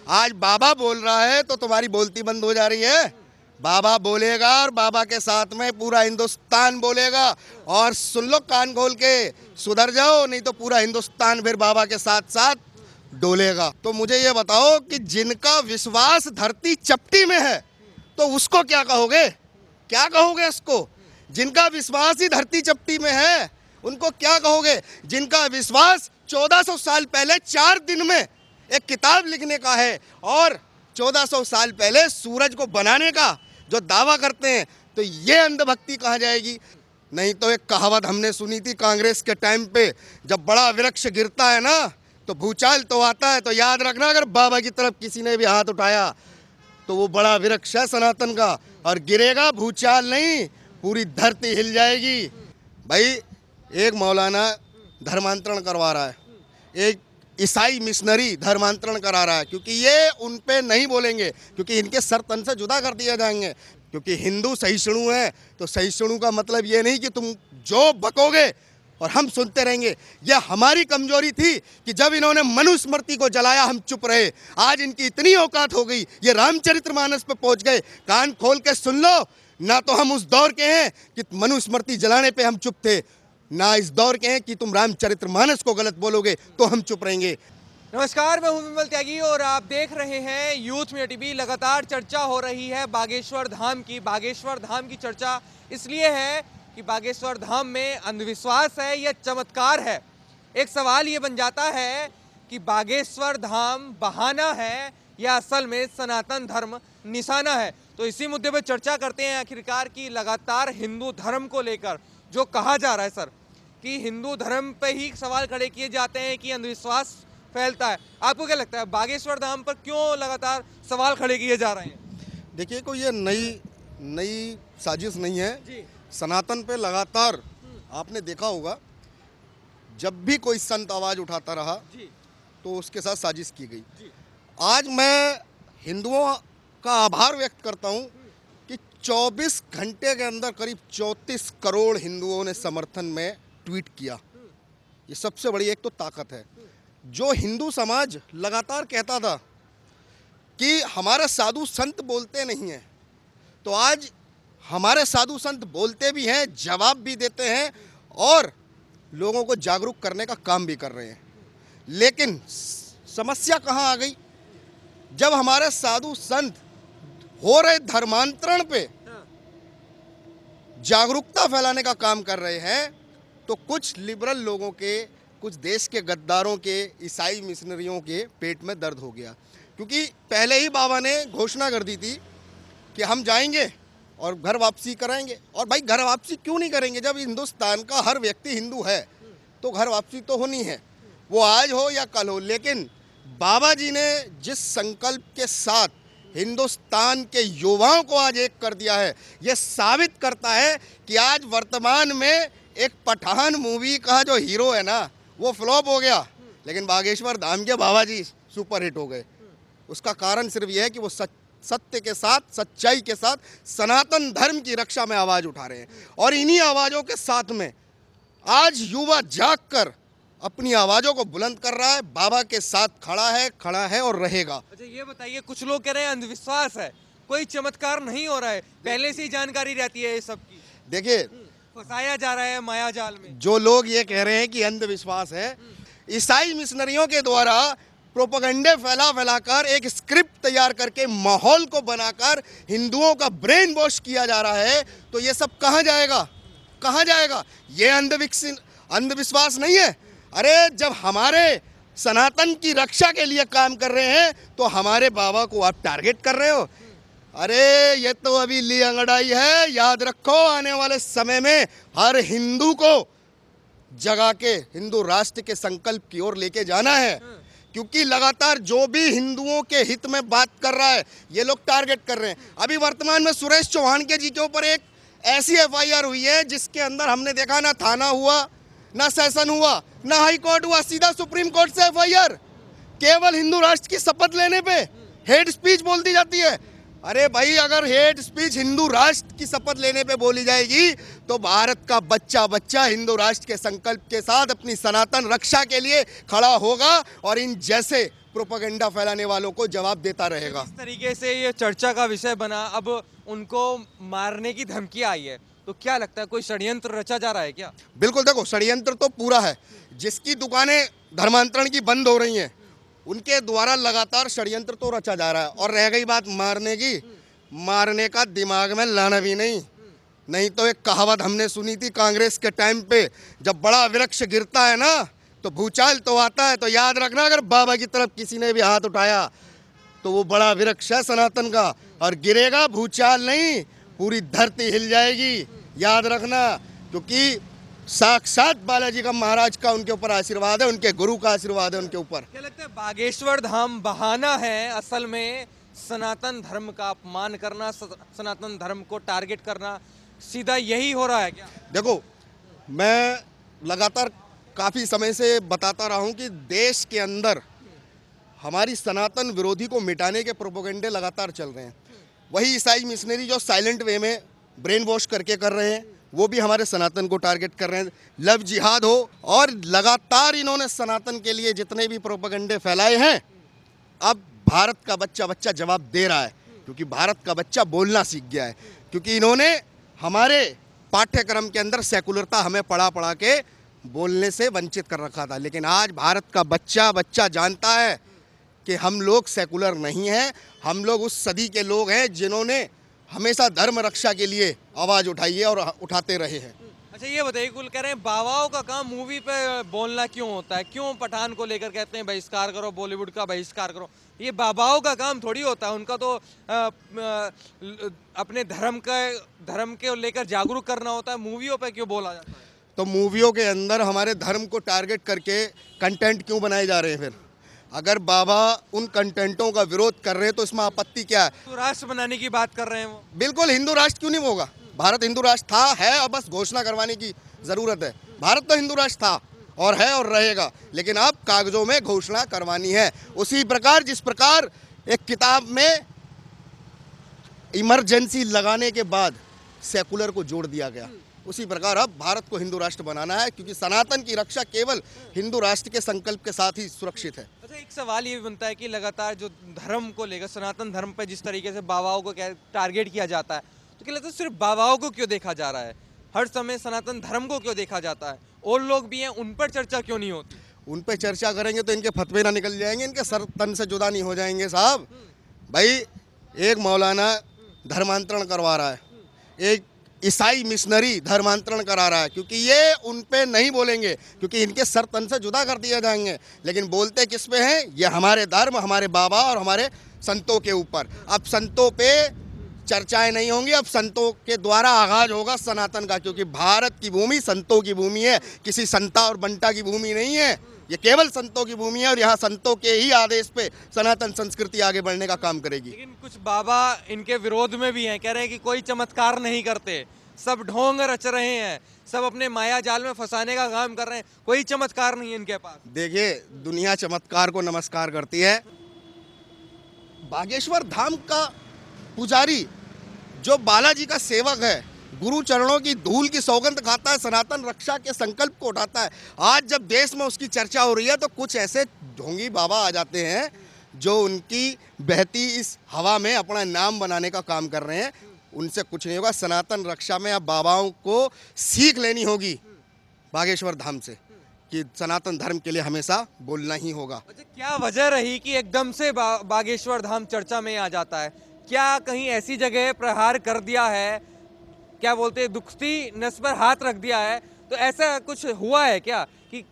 आज बाबा बोल रहा है तो तुम्हारी बोलती बंद हो जा रही है। बाबा बोलेगा और बाबा के साथ में पूरा हिंदुस्तान बोलेगा। और सुन लो कान खोल के, सुधर जाओ, नहीं तो पूरा हिंदुस्तान फिर बाबा के साथ साथ डोलेगा। तो मुझे ये बताओ कि जिनका विश्वास धरती चपटी में है तो उसको क्या कहोगे? क्या कहोगे उसको? जिनका विश्वास ही धरती चपटी में है उनको क्या कहोगे? जिनका विश्वास 1400 साल पहले 4 दिन में एक किताब लिखने का है और 1400 साल पहले सूरज को बनाने का जो दावा करते हैं, तो ये अंधभक्ति कहाँ जाएगी? नहीं तो एक कहावत हमने सुनी थी कांग्रेस के टाइम पे, जब बड़ा वृक्ष गिरता है ना तो भूचाल तो आता है। तो याद रखना, अगर बाबा की तरफ किसी ने भी हाथ उठाया तो वो बड़ा वृक्ष है सनातन का, और गिरेगा भूचाल नहीं, पूरी धरती हिल जाएगी। भाई एक मौलाना धर्मांतरण करवा रहा है, एक ईसाई मिशनरी धर्मांतरण करा रहा है, क्योंकि ये उन पे नहीं बोलेंगे, क्योंकि इनके सर तन से जुदा कर दिए जाएंगे। क्योंकि हिंदू सहिष्णु है, तो सहिष्णु का मतलब ये नहीं कि तुम जो बकोगे और हम सुनते रहेंगे। ये हमारी कमजोरी थी कि जब इन्होंने मनुस्मृति को जलाया हम चुप रहे। आज इनकी इतनी औकात हो गई, ये रामचरितमानस पे पहुंच गए। कान खोल के सुन लो, ना तो हम उस दौर के हैं कि मनुस्मृति जलाने पे हम चुप थे, ना इस दौर के हैं कि तुम रामचरितमानस को गलत बोलोगे तो हम चुप रहेंगे। नमस्कार, मैं हूं विमल त्यागी और आप देख रहे हैं यूथ मीडिया टीवी। लगातार चर्चा हो रही है बागेश्वर धाम की। बागेश्वर धाम की चर्चा इसलिए है कि बागेश्वर धाम में अंधविश्वास है या चमत्कार है। एक सवाल ये बन जाता है कि बागेश्वर धाम बहाना है या असल में सनातन धर्म निशाना है। तो इसी मुद्दे पर चर्चा करते हैं आखिरकार कि लगातार हिंदू धर्म को लेकर जो कहा जा रहा है सर, कि हिंदू धर्म पे ही सवाल खड़े किए जाते हैं कि अंधविश्वास फैलता है। आपको क्या लगता है बागेश्वर धाम पर क्यों लगातार सवाल खड़े किए जा रहे हैं? देखिए, कोई ये नई साजिश नहीं है जी। सनातन पे। लगातार आपने देखा होगा, जब भी कोई संत आवाज उठाता रहा जी। तो उसके साथ साजिश की गई। जी। आज मैं हिंदुओं का आभार व्यक्त करता हूं कि 24 घंटे के अंदर करीब 34 करोड़ हिंदुओं ने समर्थन में ट्वीट किया। ये सबसे बड़ी एक तो ताकत है। जो हिंदू समाज लगातार कहता था कि हमारे साधु संत बोलते नहीं हैं, तो आज हमारे साधु संत बोलते भी हैं, जवाब भी देते हैं और लोगों को जागरूक करने का काम भी कर रहे हैं। लेकिन समस्या कहाँ आ गई? जब हमारे साधु संत हो रहे धर्मांतरण पे जागरूकता फैलाने का काम कर रहे हैं, तो कुछ लिबरल लोगों के, कुछ देश के गद्दारों के, ईसाई मिशनरियों के पेट में दर्द हो गया। क्योंकि पहले ही बाबा ने घोषणा कर दी थी कि हम जाएंगे और घर वापसी कराएंगे। और भाई घर वापसी क्यों नहीं करेंगे? जब हिंदुस्तान का हर व्यक्ति हिंदू है तो घर वापसी तो होनी है, वो आज हो या कल हो। लेकिन बाबा जी ने जिस संकल्प के साथ हिंदुस्तान के युवाओं को आज एक कर दिया है, ये साबित करता है कि आज वर्तमान में एक पठान मूवी का जो हीरो है ना, वो फ्लॉप हो गया, लेकिन बागेश्वर धाम के बाबा जी सुपर हिट हो गए। उसका कारण सिर्फ यह है कि वो सत्य के साथ, सच्चाई के साथ सनातन धर्म की रक्षा में आवाज उठा रहे हैं। और इन्हीं आवाज़ों के साथ में आज युवा जाग कर अपनी आवाज़ों को बुलंद कर रहा है, बाबा के साथ खड़ा है और रहेगा। अच्छा, ये बताइए, कुछ लोग कह रहे हैं अंधविश्वास है, कोई चमत्कार नहीं हो रहा है, पहले से ही जानकारी रहती है ये सब की। देखिए, फंसाया जा रहा है माया जाल में। जो लोग ये कह रहे हैं कि अंधविश्वास है, ईसाई मिशनरियों के द्वारा प्रोपेगेंडे फैला कर एक स्क्रिप्ट तैयार करके माहौल को बनाकर हिंदुओं का ब्रेन वॉश किया जा रहा है। तो ये सब कहाँ जाएगा? कहाँ जाएगा? ये अंधविश्वास नहीं है। अरे जब हमारे सनातन की रक्षा के लिए काम कर रहे हैं तो हमारे बाबा को आप टारगेट कर रहे हो। अरे ये तो अभी ली अंगड़ाई है। याद रखो, आने वाले समय में हर हिंदू को जगा के हिंदू राष्ट्र के संकल्प की ओर लेके जाना है। क्योंकि लगातार जो भी हिंदुओं के हित में बात कर रहा है, ये लोग टारगेट कर रहे हैं। अभी वर्तमान में सुरेश चौहान के जी के ऊपर एक ऐसी FIR हुई है जिसके अंदर हमने देखा ना थाना हुआ, ना सेशन हुआ, ना हाई कोर्ट हुआ, सीधा सुप्रीम कोर्ट से FIR। केवल हिंदू राष्ट्र की शपथ लेने पे हेड स्पीच बोल दी जाती है। अरे भाई, अगर हेट स्पीच हिंदू राष्ट्र की शपथ लेने पे बोली जाएगी तो भारत का बच्चा बच्चा हिंदू राष्ट्र के संकल्प के साथ अपनी सनातन रक्षा के लिए खड़ा होगा और इन जैसे प्रोपेगेंडा फैलाने वालों को जवाब देता रहेगा। इस तरीके से ये चर्चा का विषय बना, अब उनको मारने की धमकी आई है, तो क्या लगता है कोई षड्यंत्र रचा जा रहा है क्या? बिल्कुल, देखो षड्यंत्र तो पूरा है। जिसकी दुकानें धर्मांतरण की बंद हो रही हैं उनके द्वारा लगातार षड्यंत्र तो रचा जा रहा है। और रह गई बात मारने की, मारने का दिमाग में लाना भी नहीं तो एक कहावत हमने सुनी थी कांग्रेस के टाइम पे, जब बड़ा वृक्ष गिरता है ना तो भूचाल तो आता है। तो याद रखना, अगर बाबा की तरफ किसी ने भी हाथ उठाया तो वो बड़ा वृक्ष है सनातन का, और गिरेगा भूचाल नहीं, पूरी धरती हिल जाएगी। याद रखना, क्योंकि साक्षात बालाजी का महाराज का उनके ऊपर आशीर्वाद है, उनके गुरु का आशीर्वाद है उनके ऊपर। क्या लगता है बागेश्वर धाम बहाना है असल में सनातन धर्म का अपमान करना, सनातन धर्म को टारगेट करना, सीधा यही हो रहा है क्या? देखो, मैं लगातार काफ़ी समय से बताता रहा हूँ कि देश के अंदर हमारी सनातन विरोधी को मिटाने के प्रोपेगेंडे लगातार चल रहे हैं। वही ईसाई मिशनरी जो साइलेंट वे में ब्रेन वॉश करके कर रहे हैं, वो भी हमारे सनातन को टारगेट कर रहे हैं। लव जिहाद हो, और लगातार इन्होंने सनातन के लिए जितने भी प्रोपेगेंडे फैलाए हैं, अब भारत का बच्चा बच्चा जवाब दे रहा है, क्योंकि भारत का बच्चा बोलना सीख गया है। क्योंकि इन्होंने हमारे पाठ्यक्रम के अंदर सेकुलरता हमें पढ़ा के बोलने से वंचित कर रखा था, लेकिन आज भारत का बच्चा बच्चा जानता है कि हम लोग सेकुलर नहीं हैं। हम लोग उस सदी के लोग हैं जिन्होंने हमेशा धर्म रक्षा के लिए आवाज़ उठाई है और उठाते रहे हैं। अच्छा, ये बताइए, कुल कह रहे हैं बाबाओं का काम मूवी पे बोलना क्यों होता है? क्यों पठान को लेकर कहते हैं बहिष्कार करो, बॉलीवुड का बहिष्कार करो? ये बाबाओं का काम थोड़ी होता है। उनका तो अपने धर्म के लेकर जागरूक करना होता है। मूवियों पे क्यों बोला जाता है? तो मूवियों के अंदर हमारे धर्म को टारगेट करके कंटेंट क्यों बनाए जा रहे हैं? फिर अगर बाबा उन कंटेंटों का विरोध कर रहे हैं तो इसमें आपत्ति क्या है? तो राष्ट्र बनाने की बात कर रहे हैं वो। बिल्कुल, हिंदू राष्ट्र क्यों नहीं होगा? भारत हिंदू राष्ट्र था, है, और बस घोषणा करवाने की ज़रूरत है। भारत तो हिंदू राष्ट्र था और है और रहेगा, लेकिन अब कागजों में घोषणा करवानी है। उसी प्रकार जिस प्रकार एक किताब में इमरजेंसी लगाने के बाद सेकुलर को जोड़ दिया गया, उसी प्रकार अब भारत को हिंदू राष्ट्र बनाना है, क्योंकि सनातन की रक्षा केवल हिंदू राष्ट्र के संकल्प के साथ ही सुरक्षित है। अच्छा, एक सवाल ये भी बनता है कि लगातार जो धर्म को लेकर, सनातन धर्म पे जिस तरीके से बाबाओं को टारगेट किया जाता है, तो क्या लगता है सिर्फ बाबाओं को क्यों देखा जा रहा है? हर समय सनातन धर्म को क्यों देखा जाता है? और लोग भी हैं, उन पर चर्चा क्यों नहीं होती? उन पर चर्चा करेंगे तो इनके फतवे ना निकल जाएंगे, इनके सर तन से जुदा नहीं हो जाएंगे साहब। भाई, एक मौलाना धर्मांतरण करवा रहा है, एक ईसाई मिशनरी धर्मांतरण करा रहा है, क्योंकि ये उन पे नहीं बोलेंगे, क्योंकि इनके सर तन से जुदा कर दिए जाएंगे। लेकिन बोलते किस पे हैं? ये हमारे धर्म, हमारे बाबा और हमारे संतों के ऊपर। अब संतों पे चर्चाएं नहीं होंगी, अब संतों के द्वारा आगाज होगा सनातन का, क्योंकि भारत की भूमि संतों की भूमि है, किसी संता और बंटा की भूमि नहीं है। ये केवल संतों की भूमि है और यहाँ संतों के ही आदेश पे सनातन संस्कृति आगे बढ़ने का काम करेगी। लेकिन कुछ बाबा इनके विरोध में भी हैं, कह रहे हैं कि कोई चमत्कार नहीं करते, सब ढोंग रच रहे हैं, सब अपने माया जाल में फंसाने का काम कर रहे हैं, कोई चमत्कार नहीं है इनके पास। देखिए, दुनिया चमत्कार को नमस्कार करती है। बागेश्वर धाम का पुजारी जो बालाजी का सेवक है, गुरु चरणों की धूल की सौगंध खाता है, सनातन रक्षा के संकल्प को उठाता है। आज जब देश में उसकी चर्चा हो रही है तो कुछ ऐसे ढोंगी बाबा आ जाते हैं जो उनकी बहती इस हवा में अपना नाम बनाने का काम कर रहे हैं। उनसे कुछ नहीं होगा। सनातन रक्षा में अब बाबाओं को सीख लेनी होगी बागेश्वर धाम से, कि सनातन धर्म के लिए हमेशा बोलना ही होगा। अच्छा, क्या वजह रही कि एकदम से बागेश्वर धाम चर्चा में आ जाता है? क्या कहीं ऐसी जगह प्रहार कर दिया है, क्या बोलते हैं, दुखती नस पर हाथ रख दिया है, तो ऐसा कुछ हुआ है क्या कि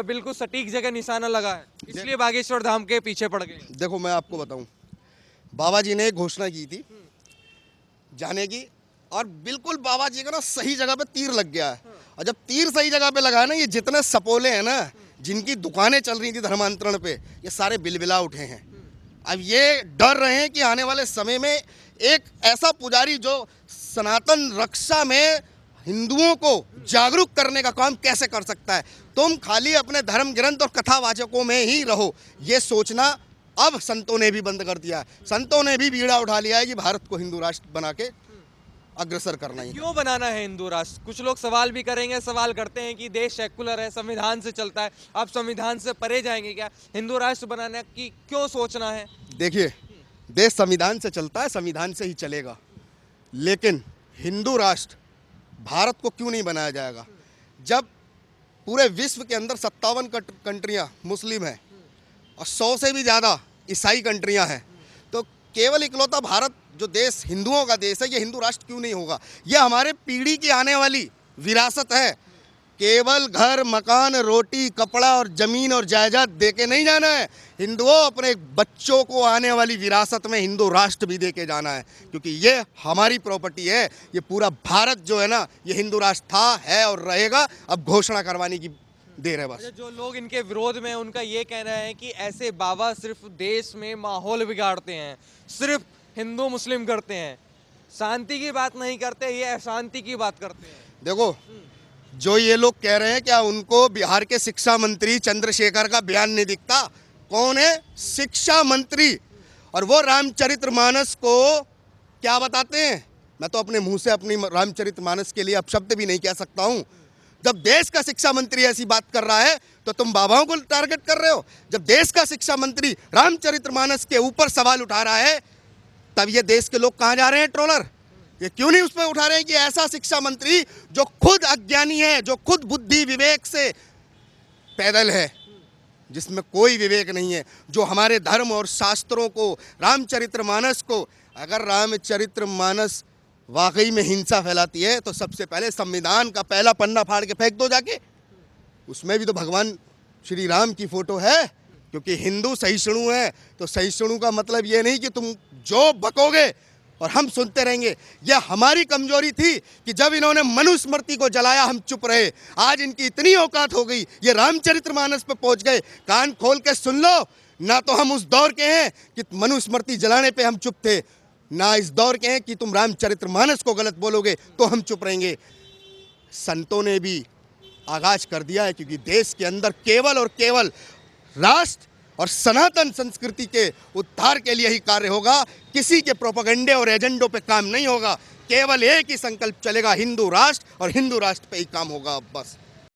बिल्कुल सटीक जगह निशाना लगा है, इसलिए बागेश्वर धाम के पीछे पड़ गए? देखो, मैं आपको बताऊं, बाबा जी ने एक घोषणा की थी जाने की, और बिल्कुल बाबा जी का ना सही जगह पे तीर लग गया है। और जब तीर सही जगह पे लगा ना, ये जितने सपोले हैं ना, जिनकी दुकानें चल रही थी धर्मांतरण पे, ये सारे बिलबिला उठे हैं। अब ये डर रहे हैं कि आने वाले समय में एक ऐसा पुजारी जो सनातन रक्षा में हिंदुओं को जागरूक करने का काम कैसे कर सकता है। तुम खाली अपने धर्म ग्रंथ और कथावाचकों में ही रहो, ये सोचना अब संतों ने भी बंद कर दिया है। संतों ने भी बीड़ा उठा लिया है कि भारत को हिंदू राष्ट्र बना के अग्रसर करना ही। क्यों बनाना है हिंदू राष्ट्र? कुछ लोग सवाल भी करेंगे, सवाल करते हैं कि देश सेकुलर है, संविधान से चलता है, आप संविधान से परे जाएंगे क्या? हिंदू राष्ट्र बनाने की क्यों सोचना है? देखिए, देश संविधान से चलता है, संविधान से ही चलेगा, लेकिन हिंदू राष्ट्र भारत को क्यों नहीं बनाया जाएगा? जब पूरे विश्व के अंदर 57 कंट्रियां मुस्लिम हैं और 100 से भी ज़्यादा ईसाई कंट्रियां हैं, तो केवल इकलौता भारत जो देश हिंदुओं का देश है, ये हिंदू राष्ट्र क्यों नहीं होगा? ये हमारे पीढ़ी की आने वाली विरासत है। केवल घर, मकान, रोटी, कपड़ा और ज़मीन और जायदाद दे के नहीं जाना है। हिंदुओं अपने बच्चों को आने वाली विरासत में हिंदू राष्ट्र भी दे के जाना है, क्योंकि ये हमारी प्रॉपर्टी है। ये पूरा भारत जो है ना, ये हिंदू राष्ट्र था, है और रहेगा। अब घोषणा करवाने की देर है बस। जो लोग इनके विरोध में, उनका ये कहना है कि ऐसे बाबा सिर्फ देश में माहौल बिगाड़ते हैं, सिर्फ हिंदू मुस्लिम करते हैं, शांति की बात नहीं करते, ये अशांति की बात करते हैं। देखो, जो ये लोग कह रहे हैं, क्या उनको बिहार के शिक्षा मंत्री चंद्रशेखर का बयान नहीं दिखता? कौन है? शिक्षा मंत्री। और वो रामचरितमानस को क्या बताते हैं? मैं तो अपने मुंह से अपनी रामचरितमानस के लिए अपशब्द भी नहीं कह सकता हूँ। जब देश का शिक्षा मंत्री ऐसी बात कर रहा है तो तुम बाबाओं को टारगेट कर रहे हो। जब देश का शिक्षा मंत्री रामचरितमानस के ऊपर सवाल उठा रहा है, तब ये देश के लोग कहाँ जा रहे हैं? ट्रोलर ये क्यों नहीं उस पर उठा रहे हैं कि ऐसा शिक्षा मंत्री जो खुद अज्ञानी है, जो खुद बुद्धि विवेक से पैदल है, जिसमें कोई विवेक नहीं है, जो हमारे धर्म और शास्त्रों को, रामचरितमानस को, अगर रामचरितमानस वाकई में हिंसा फैलाती है तो सबसे पहले संविधान का पहला पन्ना फाड़ के फेंक दो जाके। उसमें भी तो भगवान श्री राम की फोटो है, क्योंकि हिंदू सहिष्णु है। तो सहिष्णु का मतलब ये नहीं कि तुम जो बकोगे और हम सुनते रहेंगे। यह हमारी कमजोरी थी कि जब इन्होंने मनुस्मृति को जलाया हम चुप रहे। आज इनकी इतनी औकात हो गई, ये रामचरितमानस पे पहुंच गए। कान खोल के सुन लो, ना तो हम उस दौर के हैं कि मनुस्मृति जलाने पे हम चुप थे, ना इस दौर के हैं कि तुम रामचरितमानस को गलत बोलोगे तो हम चुप रहेंगे। संतों ने भी आगाज कर दिया है, क्योंकि देश के अंदर केवल और केवल राष्ट्र और सनातन संस्कृति के उद्धार के लिए ही कार्य होगा। किसी के प्रोपेगेंडे और एजेंडों पे काम नहीं होगा। केवल एक ही संकल्प चलेगा, हिंदू राष्ट्र, और हिंदू राष्ट्र पे ही काम होगा बस।